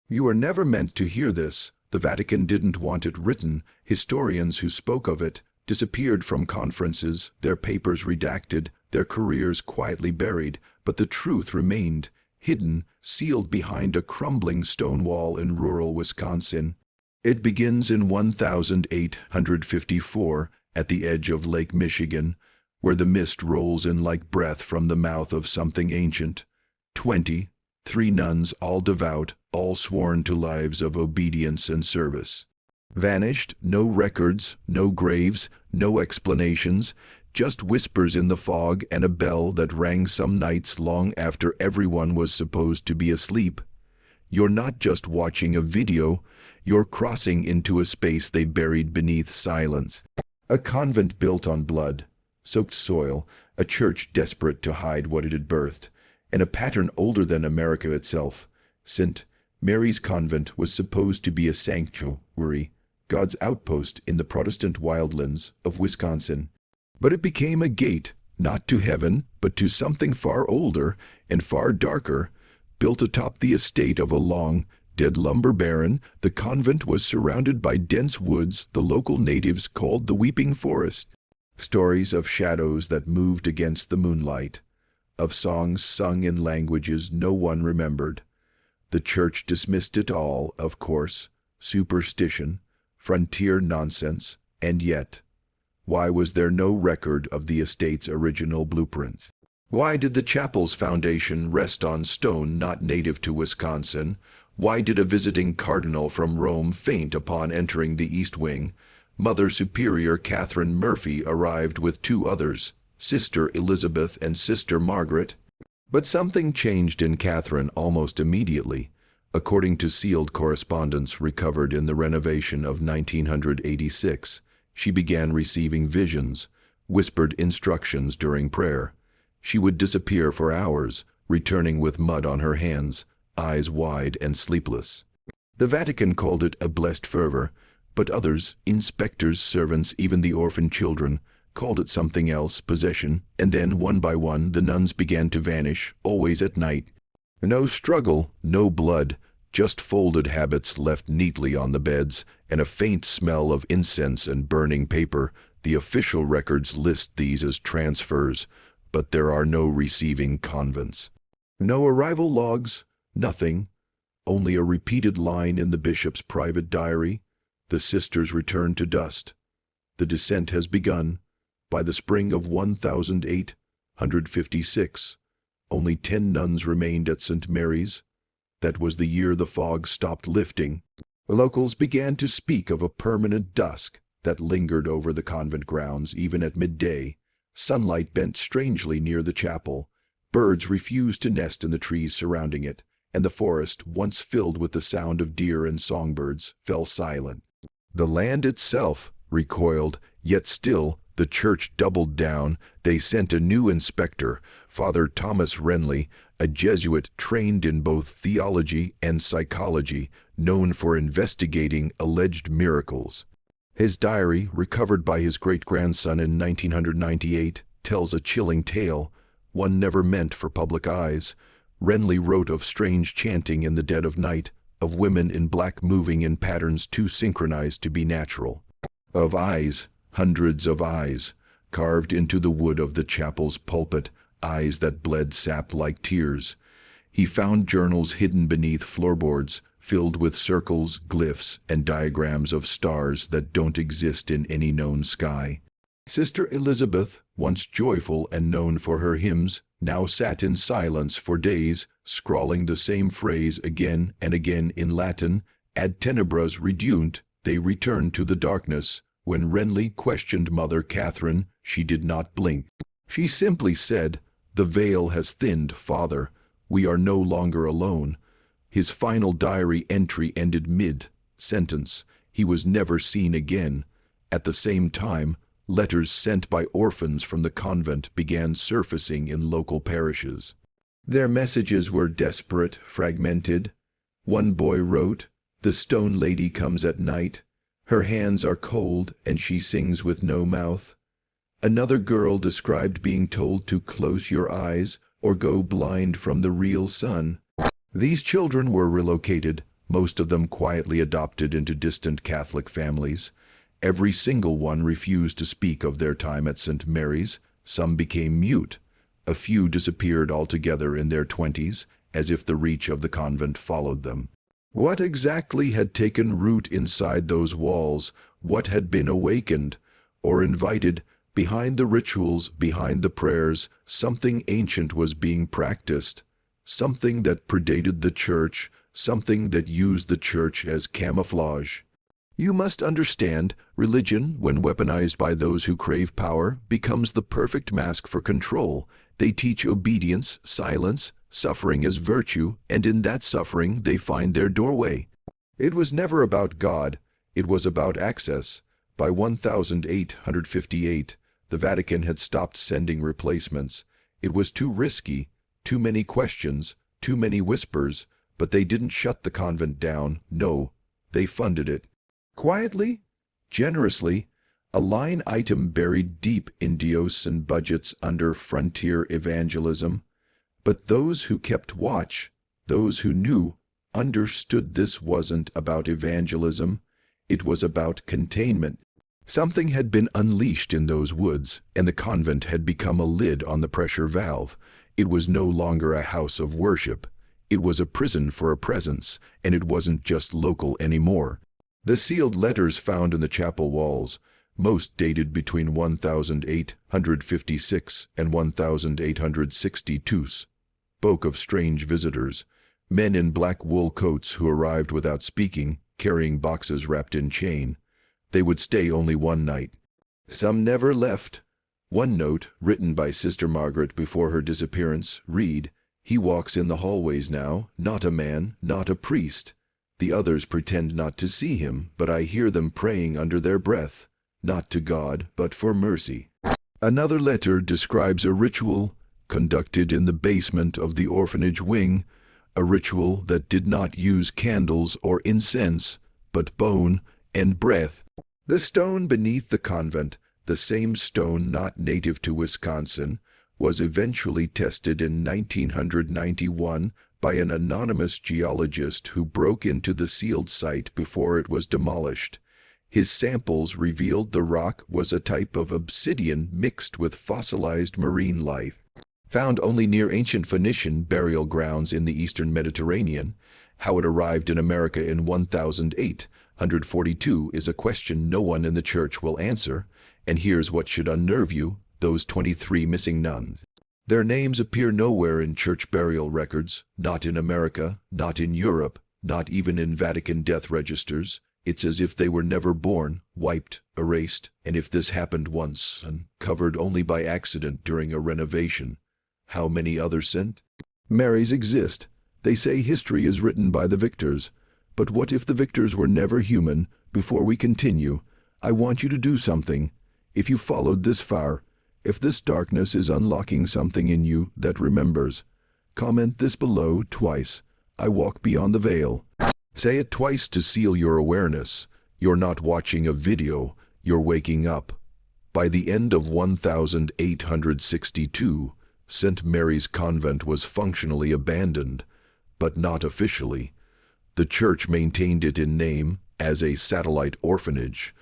You are never meant to hear this. The Vatican didn't want it written. Historians who spoke of it disappeared from conferences, their papers redacted, their careers quietly buried, but the truth remained, hidden, sealed behind a crumbling stone wall in rural Wisconsin. It begins in 1854 at the edge of Lake Michigan, where the mist rolls in like breath from the mouth of something ancient. 23 nuns, all devout, all sworn to lives of obedience and service. Vanished, no records, no graves, no explanations, just whispers in the fog and a bell that rang some nights long after everyone was supposed to be asleep. You're not just watching a video, you're crossing into a space they buried beneath silence. A convent built on blood, soaked soil, a church desperate to hide what it had birthed, and a pattern older than America itself. St. Mary's Convent was supposed to be a sanctuary, God's outpost in the Protestant wildlands of Wisconsin. But it became a gate, not to heaven, but to something far older and far darker. Built atop the estate of a long, dead lumber baron, the convent was surrounded by dense woods the local natives called the Weeping Forest. Stories of shadows that moved against the moonlight, of songs sung in languages no one remembered. The church dismissed it all, of course, superstition, frontier nonsense, and yet, why was there no record of the estate's original blueprints? Why did the chapel's foundation rest on stone not native to Wisconsin? Why did a visiting cardinal from Rome faint upon entering the East Wing? Mother Superior Catherine Murphy arrived with two others, Sister Elizabeth and Sister Margaret. But something changed in Catherine almost immediately, according to sealed correspondence recovered in the renovation of 1986. She began receiving visions, whispered instructions during prayer. She would disappear for hours, returning with mud on her hands, eyes wide and sleepless. The Vatican called it a blessed fervor, but others, inspectors, servants, even the orphan children, called it something else, possession, and then, one by one, the nuns began to vanish, always at night. No struggle, no blood, just folded habits left neatly on the beds, and a faint smell of incense and burning paper. The official records list these as transfers, but there are no receiving convents. No arrival logs, nothing, only a repeated line in the bishop's private diary. The sisters return to dust. The descent has begun. By the spring of 1856, only 10 nuns remained at St. Mary's. That was the year the fog stopped lifting. Locals began to speak of a permanent dusk that lingered over the convent grounds even at midday. Sunlight bent strangely near the chapel. Birds refused to nest in the trees surrounding it, and the forest, once filled with the sound of deer and songbirds, fell silent. The land itself recoiled, yet still the church doubled down. They sent a new inspector, Father Thomas Renly, a Jesuit trained in both theology and psychology, known for investigating alleged miracles. His diary, recovered by his great-grandson in 1998, tells a chilling tale, one never meant for public eyes. Renly wrote of strange chanting in the dead of night, of women in black moving in patterns too synchronized to be natural. Of eyes, hundreds of eyes, carved into the wood of the chapel's pulpit, eyes that bled sap like tears. He found journals hidden beneath floorboards, filled with circles, glyphs, and diagrams of stars that don't exist in any known sky. Sister Elizabeth, once joyful and known for her hymns, now sat in silence for days, scrawling the same phrase again and again in Latin. Ad tenebras redunt, they returned to the darkness. When Renly questioned Mother Catherine, she did not blink. She simply said, "The veil has thinned, Father. We are no longer alone." His final diary entry ended mid-sentence. He was never seen again. At the same time, letters sent by orphans from the convent began surfacing in local parishes. Their messages were desperate, fragmented. One boy wrote, "The stone lady comes at night. Her hands are cold and she sings with no mouth." Another girl described being told to close your eyes or go blind from the real sun. These children were relocated, most of them quietly adopted into distant Catholic families. Every single one refused to speak of their time at St. Mary's. Some became mute. A few disappeared altogether in their 20s, as if the reach of the convent followed them. What exactly had taken root inside those walls? What had been awakened or invited? Behind the rituals, behind the prayers, something ancient was being practiced, something that predated the church, something that used the church as camouflage. You must understand, religion, when weaponized by those who crave power, becomes the perfect mask for control. They teach obedience, silence, suffering as virtue, and in that suffering they find their doorway. It was never about God, it was about access. By 1858, the Vatican had stopped sending replacements. It was too risky, too many questions, too many whispers, but they didn't shut the convent down. No, they funded it. Quietly, generously, a line item buried deep in diocesan budgets under frontier evangelism. But those who kept watch, those who knew, understood this wasn't about evangelism. It was about containment. Something had been unleashed in those woods, and the convent had become a lid on the pressure valve. It was no longer a house of worship. It was a prison for a presence, and it wasn't just local anymore. The sealed letters found in the chapel walls, most dated between 1856 and 1862, spoke of strange visitors, men in black wool coats who arrived without speaking, carrying boxes wrapped in chain. They would stay only one night. Some never left. One note, written by Sister Margaret before her disappearance, read, "He walks in the hallways now, not a man, not a priest. The others pretend not to see him, but I hear them praying under their breath, not to God, but for mercy." Another letter describes a ritual conducted in the basement of the orphanage wing, a ritual that did not use candles or incense, but bone and breath. The stone beneath the convent, the same stone not native to Wisconsin, was eventually tested in 1991 by an anonymous geologist who broke into the sealed site before it was demolished. His samples revealed the rock was a type of obsidian mixed with fossilized marine life, found only near ancient Phoenician burial grounds in the eastern Mediterranean. How it arrived in America in 1842 is a question no one in the church will answer, and here's what should unnerve you: those 23 missing nuns. Their names appear nowhere in church burial records, not in America, not in Europe, not even in Vatican death registers. It's as if they were never born, wiped, erased, and if this happened once and covered only by accident during a renovation, how many other St. Marys exist? They say history is written by the victors. But what if the victors were never human? Before we continue, I want you to do something. If you followed this far, if this darkness is unlocking something in you that remembers, comment this below twice. I walk beyond the veil. Say it twice to seal your awareness. You're not watching a video, you're waking up. By the end of 1862, St. Mary's Convent was functionally abandoned, but not officially. The church maintained it in name as a satellite orphanage,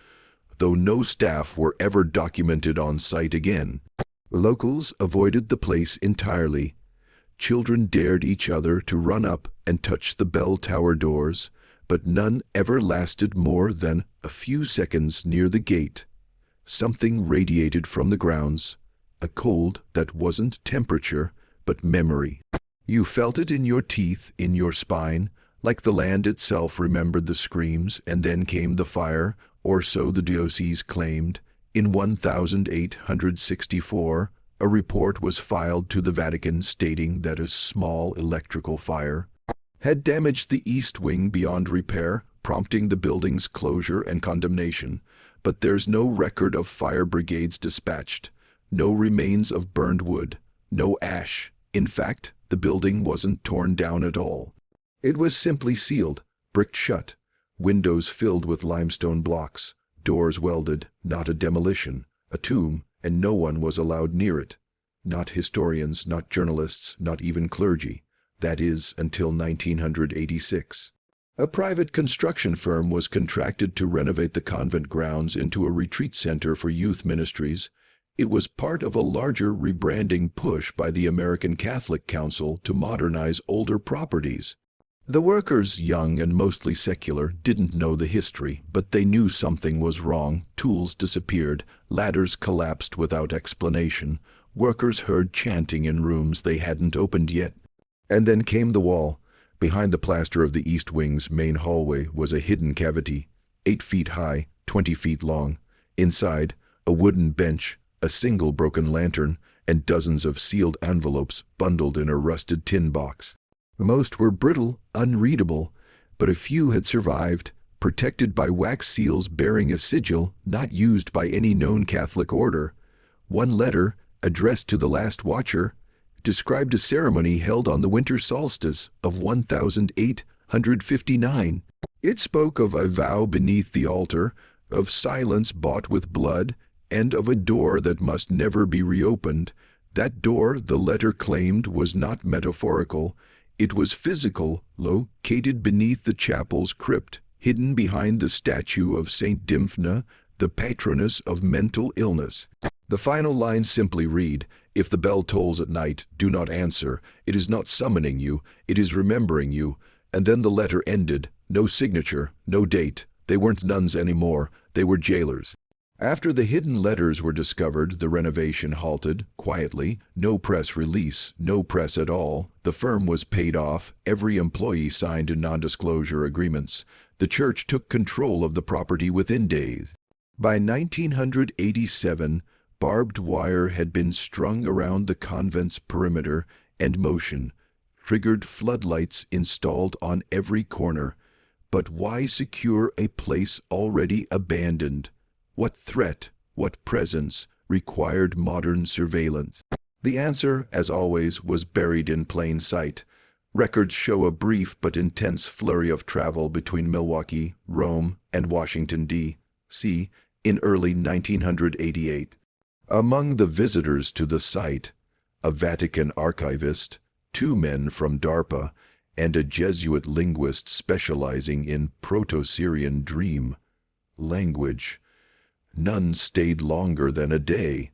though no staff were ever documented on site again. Locals avoided the place entirely. Children dared each other to run up and touch the bell tower doors, but none ever lasted more than a few seconds near the gate. Something radiated from the grounds, a cold that wasn't temperature, but memory. You felt it in your teeth, in your spine, like the land itself remembered the screams, and then came the fire, or so the diocese claimed. In 1864, a report was filed to the Vatican stating that a small electrical fire had damaged the east wing beyond repair, prompting the building's closure and condemnation. But there's no record of fire brigades dispatched, no remains of burned wood, no ash. In fact, the building wasn't torn down at all. It was simply sealed, bricked shut, windows filled with limestone blocks, doors welded, not a demolition, a tomb, and no one was allowed near it. Not historians, not journalists, not even clergy. That is, until 1986. A private construction firm was contracted to renovate the convent grounds into a retreat center for youth ministries. It was part of a larger rebranding push by the American Catholic Council to modernize older properties. The workers, young and mostly secular, didn't know the history, but they knew something was wrong. Tools disappeared, ladders collapsed without explanation. Workers heard chanting in rooms they hadn't opened yet. And then came the wall. Behind the plaster of the East Wing's main hallway was a hidden cavity, 8 feet high, 20 feet long. Inside, a wooden bench, a single broken lantern, and dozens of sealed envelopes bundled in a rusted tin box. Most were brittle, unreadable, but a few had survived, protected by wax seals bearing a sigil not used by any known Catholic order. One letter, addressed to the last watcher, described a ceremony held on the winter solstice of 1859. It spoke of a vow beneath the altar, of silence bought with blood, and of a door that must never be reopened. That door, the letter claimed, was not metaphorical. It was physical, located beneath the chapel's crypt, hidden behind the statue of Saint Dymphna, the patroness of mental illness. The final lines simply read, "If the bell tolls at night, do not answer. It is not summoning you, it is remembering you." And then the letter ended. No signature, no date. They weren't nuns anymore, they were jailers. After the hidden letters were discovered, the renovation halted, quietly. No press release, no press at all. The firm was paid off. Every employee signed non-disclosure agreements. The church took control of the property within days. By 1987, barbed wire had been strung around the convent's perimeter, and motion triggered floodlights installed on every corner. But why secure a place already abandoned? What threat, what presence required modern surveillance? The answer, as always, was buried in plain sight. Records show a brief but intense flurry of travel between Milwaukee, Rome, and Washington, D.C. in early 1988. Among the visitors to the site, a Vatican archivist, 2 men from DARPA, and a Jesuit linguist specializing in Proto-Syrian dream language. None stayed longer than a day.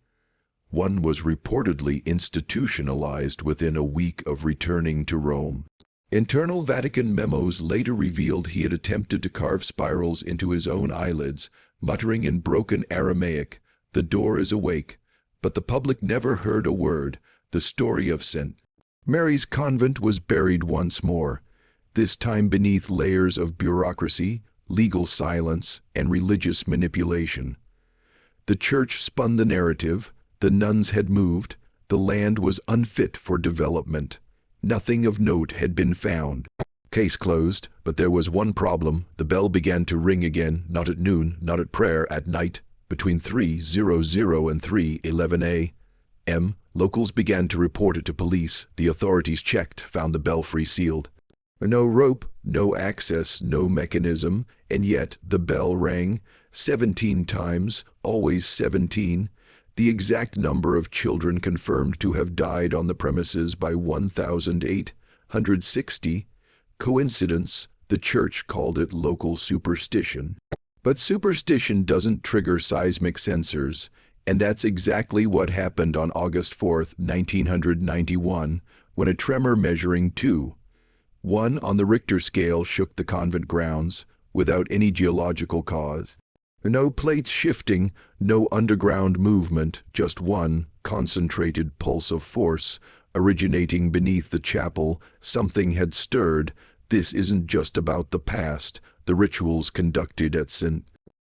One was reportedly institutionalized within a week of returning to Rome. Internal Vatican memos later revealed he had attempted to carve spirals into his own eyelids, muttering in broken Aramaic, "The door is awake," but the public never heard a word. The story of St. Mary's Convent was buried once more, this time beneath layers of bureaucracy, legal silence, and religious manipulation. The church spun the narrative. The nuns had moved. The land was unfit for development. Nothing of note had been found. Case closed, but there was one problem. The bell began to ring again, not at noon, not at prayer, at night, between 3:00 and 3:11 a.m. Locals began to report it to police. The authorities checked, found the belfry sealed. No rope, no access, no mechanism, and yet the bell rang 17 times, always 17, the exact number of children confirmed to have died on the premises by 1,860. Coincidence? The church called it local superstition. But superstition doesn't trigger seismic sensors, and that's exactly what happened on August 4, 1991, when a tremor measuring 2.1 on the Richter scale shook the convent grounds, without any geological cause. No plates shifting, no underground movement, just one concentrated pulse of force originating beneath the chapel. Something had stirred. This isn't just about the past. The rituals conducted at St.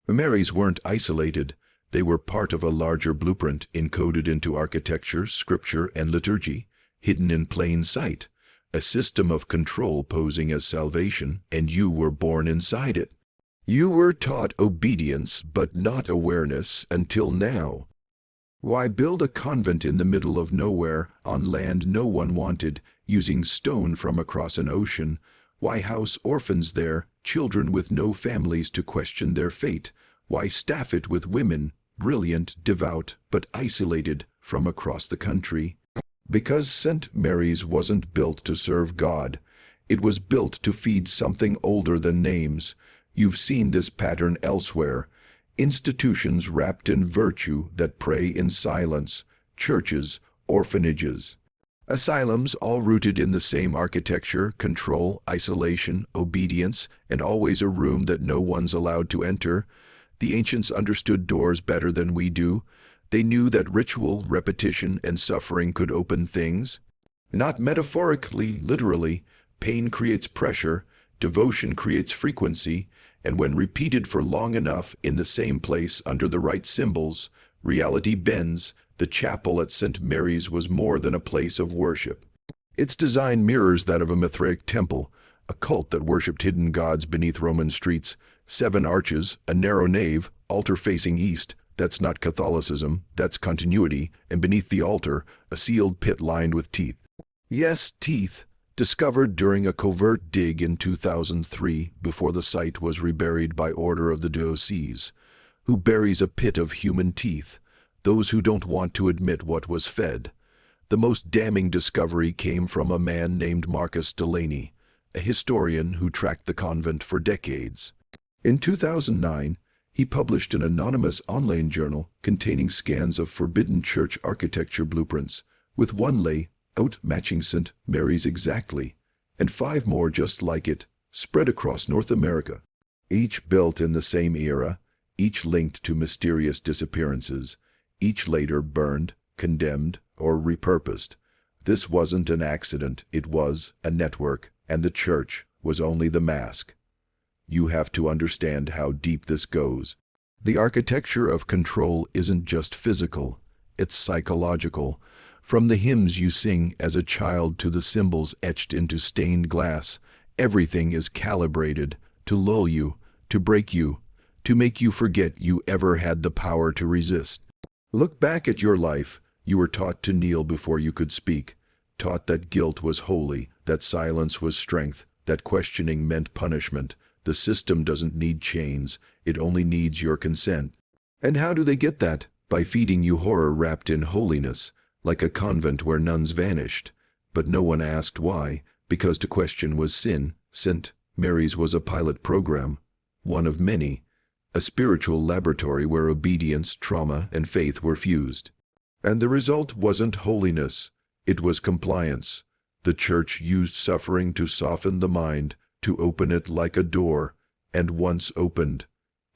Mary's weren't isolated. They were part of a larger blueprint encoded into architecture, scripture, and liturgy, hidden in plain sight. A system of control posing as salvation, and you were born inside it. You were taught obedience, but not awareness until now. Why build a convent in the middle of nowhere, on land no one wanted, using stone from across an ocean? Why house orphans there, children with no families to question their fate? Why staff it with women, brilliant, devout, but isolated from across the country? Because St. Mary's wasn't built to serve God. It was built to feed something older than names. You've seen this pattern elsewhere. Institutions wrapped in virtue that pray in silence, churches, orphanages. Asylums, all rooted in the same architecture, control, isolation, obedience, and always a room that no one's allowed to enter. The ancients understood doors better than we do. They knew that ritual, repetition, and suffering could open things. Not metaphorically, literally. Pain creates pressure, devotion creates frequency, and when repeated for long enough in the same place under the right symbols, reality bends. The chapel at St. Mary's was more than a place of worship. Its design mirrors that of a Mithraic temple, a cult that worshipped hidden gods beneath Roman streets. 7 arches, a narrow nave, altar facing east. That's not Catholicism, that's continuity, and beneath the altar, a sealed pit lined with teeth. Yes, teeth. Discovered during a covert dig in 2003 before the site was reburied by order of the diocese. Who buries a pit of human teeth? Those who don't want to admit what was fed. The most damning discovery came from a man named Marcus Delaney, a historian who tracked the convent for decades. In 2009, he published an anonymous online journal containing scans of forbidden church architecture blueprints, with one layout matching St. Mary's exactly, and 5 more just like it, spread across North America. Each built in the same era, each linked to mysterious disappearances, each later burned, condemned, or repurposed. This wasn't an accident, it was a network, and the church was only the mask. You have to understand how deep this goes. The architecture of control isn't just physical, it's psychological. From the hymns you sing as a child to the symbols etched into stained glass, everything is calibrated to lull you, to break you, to make you forget you ever had the power to resist. Look back at your life. You were taught to kneel before you could speak, taught that guilt was holy, that silence was strength, that questioning meant punishment. The system doesn't need chains, it only needs your consent. And how do they get that? By feeding you horror wrapped in holiness, like a convent where nuns vanished. But no one asked why, because to question was sin. St. Mary's was a pilot program, one of many, a spiritual laboratory where obedience, trauma, and faith were fused. And the result wasn't holiness, it was compliance. The church used suffering to soften the mind, to open it like a door, and once opened,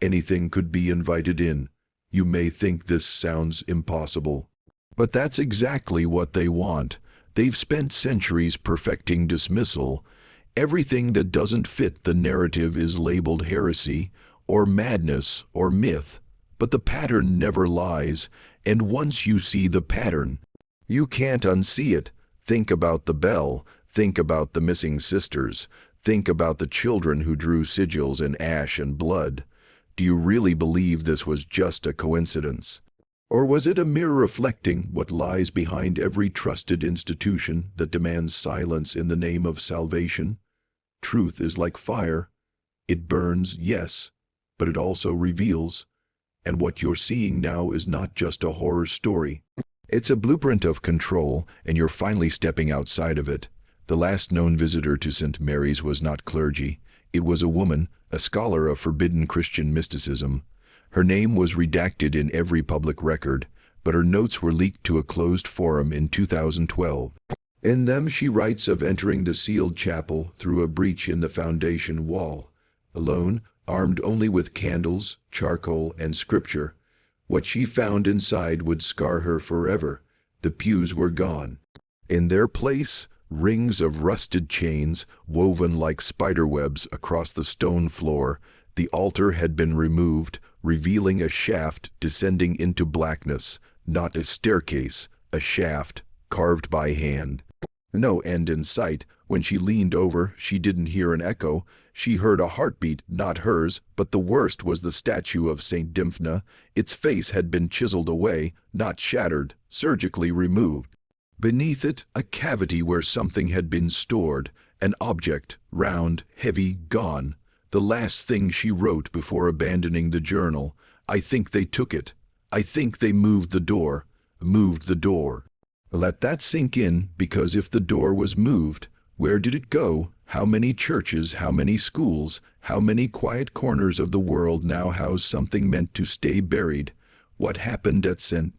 anything could be invited in. You may think this sounds impossible, but that's exactly what they want. They've spent centuries perfecting dismissal. Everything that doesn't fit the narrative is labeled heresy, or madness, or myth. But the pattern never lies, and once you see the pattern, you can't unsee it. Think about the bell, think about the missing sisters, think about the children who drew sigils in ash and blood. Do you really believe this was just a coincidence? Or was it a mirror reflecting what lies behind every trusted institution that demands silence in the name of salvation? Truth is like fire. It burns, yes, but it also reveals. And what you're seeing now is not just a horror story. It's a blueprint of control, and you're finally stepping outside of it. The last known visitor to St. Mary's was not clergy. It was a woman, a scholar of forbidden Christian mysticism. Her name was redacted in every public record, but her notes were leaked to a closed forum in 2012. In them she writes of entering the sealed chapel through a breach in the foundation wall, alone, armed only with candles, charcoal, and scripture. What she found inside would scar her forever. The pews were gone. In their place, rings of rusted chains woven like spiderwebs across the stone floor. The altar had been removed, revealing a shaft descending into blackness, not a staircase, a shaft carved by hand. No end in sight. When she leaned over, she didn't hear an echo. She heard a heartbeat, not hers, but the worst was the statue of Saint Dymphna. Its face had been chiseled away, not shattered, surgically removed. Beneath it, a cavity where something had been stored, an object, round, heavy, gone. The last thing she wrote before abandoning the journal. I think they took it. I think they moved the door. Moved the door. Let that sink in, because if the door was moved, where did it go? How many churches, how many schools, how many quiet corners of the world now house something meant to stay buried? What happened at St.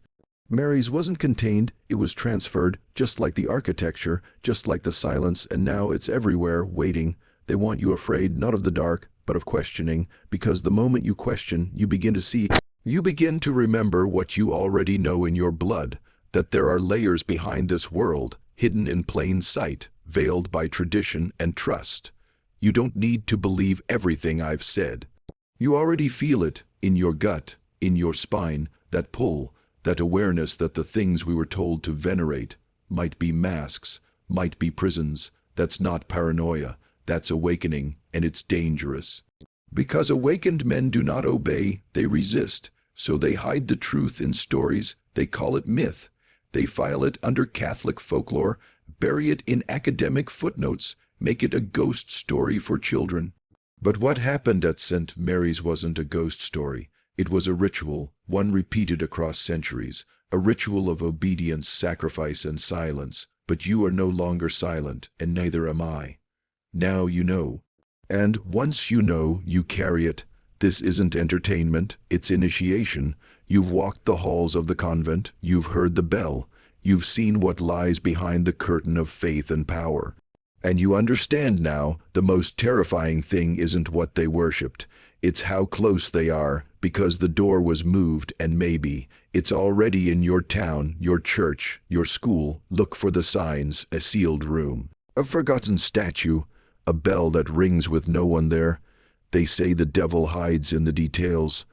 Mary's wasn't contained, it was transferred, just like the architecture, just like the silence, and now it's everywhere, waiting. They want you afraid, not of the dark, but of questioning, because the moment you question, you begin to see, you begin to remember what you already know in your blood, that there are layers behind this world, hidden in plain sight, veiled by tradition and trust. You don't need to believe everything I've said. You already feel it, in your gut, in your spine, that pull, that awareness that the things we were told to venerate might be masks, might be prisons. That's not paranoia, that's awakening, and it's dangerous. Because awakened men do not obey, they resist, so they hide the truth in stories, they call it myth. They file it under Catholic folklore, bury it in academic footnotes, make it a ghost story for children. But what happened at St. Mary's wasn't a ghost story. It was a ritual, one repeated across centuries, a ritual of obedience, sacrifice, and silence. But you are no longer silent, and neither am I. Now you know. And once you know, you carry it. This isn't entertainment, it's initiation. You've walked the halls of the convent, you've heard the bell, you've seen what lies behind the curtain of faith and power. And you understand now, the most terrifying thing isn't what they worshipped, it's how close they are, because the door was moved and maybe it's already in your town, your church, your school. Look for the signs, a sealed room, a forgotten statue, a bell that rings with no one there. They say the devil hides in the details,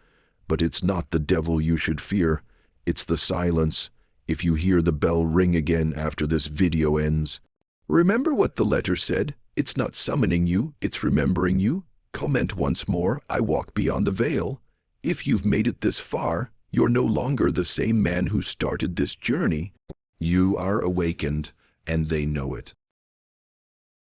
but it's not the devil you should fear, it's the silence. If you hear the bell ring again after this video ends, remember what the letter said. It's not summoning you, it's remembering you. Comment once more, I walk beyond the veil. If you've made it this far, you're no longer the same man who started this journey. You are awakened, and they know it.